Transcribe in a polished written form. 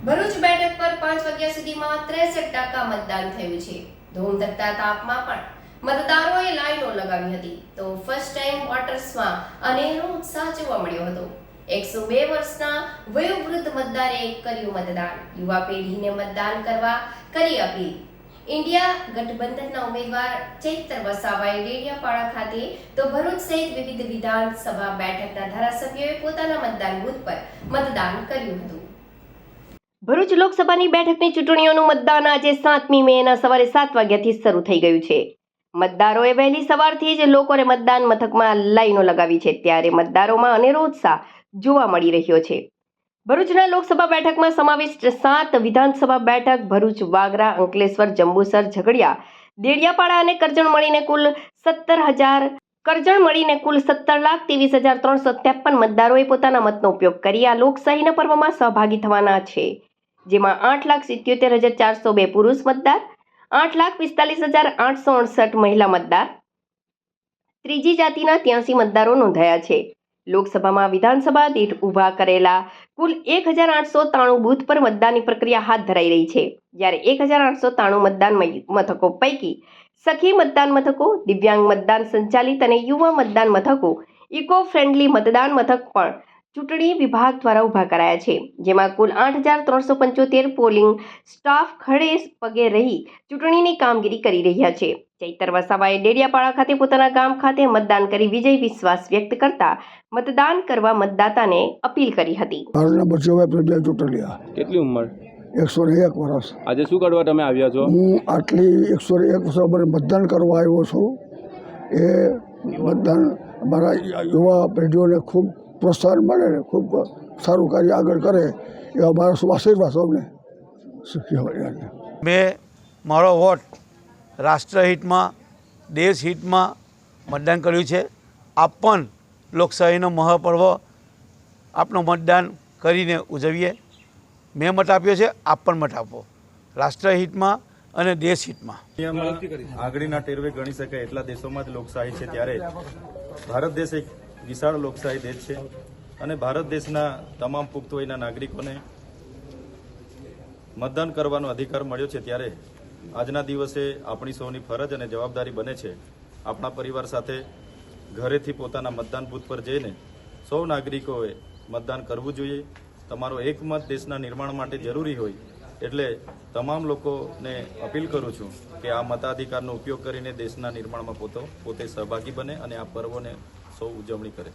ભરૂચ બેઠક પર 5 વાગ્યા સુધીમાં 63% મતદાન થયું છે। ધોમધકતા તાપમાં પણ મતદારોએ લાઈનો લગાવી હતી તો ફર્સ્ટ ટાઈમ વોટર્સમાં અનેરો ઉત્સાહ જોવા મળ્યો હતો। 102 વર્ષના વયોવૃદ્ધ મતદારે કર્યું મતદાન। યુવા પેઢીને મતદાન કરવા કરી અપીલ। ઇન્ડિયા ગઠબંધનના ઉમેદવાર ચૈતર વસાવાએ ડેડિયાપાડા ખાતે તો ભરૂચ સહિત વિવિધ વિધાનસભા બેઠકના ધારાસભ્યોએ પોતાના મતદાન બૂથ પર મતદાન કર્યું હતું। ભરૂચ લોકસભાની બેઠકની ચૂંટણીઓનું મતદાન આજે 7મી મેના સવારે 7 વાગ્યાથી શરૂ થઈ ગયું છે। મતદારોએ વહેલી સવારથી જ લોકોને મતદાન મથકમાં લાઈનો લગાવી છે, ત્યારે મતદારોમાં અનેરો ઉત્સાહ જોવા મળી રહ્યો છે। ભરૂચના લોકસભા બેઠકમાં સમાવિષ્ટ 7 વિધાનસભા બેઠક ભરૂચ, વાગરા, અંકલેશ્વર, જંબુસર, ઝઘડિયા, દેડિયાપાડા અને કરજણ મળીને કુલ 17,23,353 મતદારોએ પોતાના મતનો ઉપયોગ કરી આ લોકશાહીના પર્વમાં સહભાગી થવાના છે, જેમાં 8,77,402 પુરુષ મતદાર, 8,45,868 મહિલા મતદાર, ત્રીજી જાતિના 83 મતદારો નોંધાયા છે। લોકસભામાં વિધાનસભા દીઠ ઊભા કરેલા કુલ 1,893 બૂથ પર મતદાનની પ્રક્રિયા હાથ ધરાઈ રહી છે, જ્યારે 1,893 મતદાન મથકો પૈકી સખી મતદાન મથકો, દિવ્યાંગ મતદાન સંચાલિત અને યુવા મતદાન મથકો, ઇકો ફ્રેન્ડલી મતદાન મથક પણ ચૂંટણી વિભાગ દ્વારા ઊભા કરાયા છે, જેમાં કુલ 8,375 પોલિંગ સ્ટાફ ખડે પગે રહી ચૂંટણીની કામગીરી કરી રહ્યા છે। ચૈતર વસાવાએ ડેડિયાપાડા ખાતે પોતાના ગામ ખાતે મતદાન કરી વિજય વિશ્વાસ વ્યક્ત કરતા મતદાન કરવા મતદાતાને અપીલ કરી હતી। કેટલી ઉંમર? 101 વર્ષ। આજે શું કરવા તમે આવ્યા છો? હું આટલી 101 વર્ષ પર મતદાન કરવા આવ્યો છું। એ મતદાન અમારા યુવા પેઢીઓને ખૂબ પ્રોત્સાહન મળે ને ખૂબ સારું કાર્ય આગળ કરે એવા મારા શુભ આશીર્વાદ અમને મેં મારો વોટ રાષ્ટ્રહિતમાં, દેશહિતમાં મતદાન કર્યું છે। આપ પણ લોકશાહીનો મહાપર્વ આપનો મતદાન કરીને ઉજવીએ। મેં મત આપ્યો છે, આપ પણ મત આપો, રાષ્ટ્રહિતમાં અને દેશહિતમાં। આંગળીના ટેરવે ગણી શકાય એટલા દેશોમાં જ લોકશાહી છે, ત્યારે ભારત દેશ એક વિશાળ લોકશાહી દેશ છે અને ભારત દેશના તમામ પુખ્ત વયના નાગરિકોને મતદાન કરવાનો અધિકાર મળ્યો છે। ત્યારે આજના દિવસે આપણી સૌની ફરજ અને જવાબદારી બને છે આપણા પરિવાર સાથે ઘરેથી પોતાના મતદાન બૂથ પર જઈને સૌ નાગરિકોએ મતદાન કરવું જોઈએ। તમારો એક મત દેશના નિર્માણ માટે જરૂરી હોય એટલે તમામ લોકોને અપીલ કરું છું કે આ મતાધિકારનો ઉપયોગ કરીને દેશના નિર્માણમાં પોતે સહભાગી બને અને આ પર્વોને સૌ ઉજવણી કરે।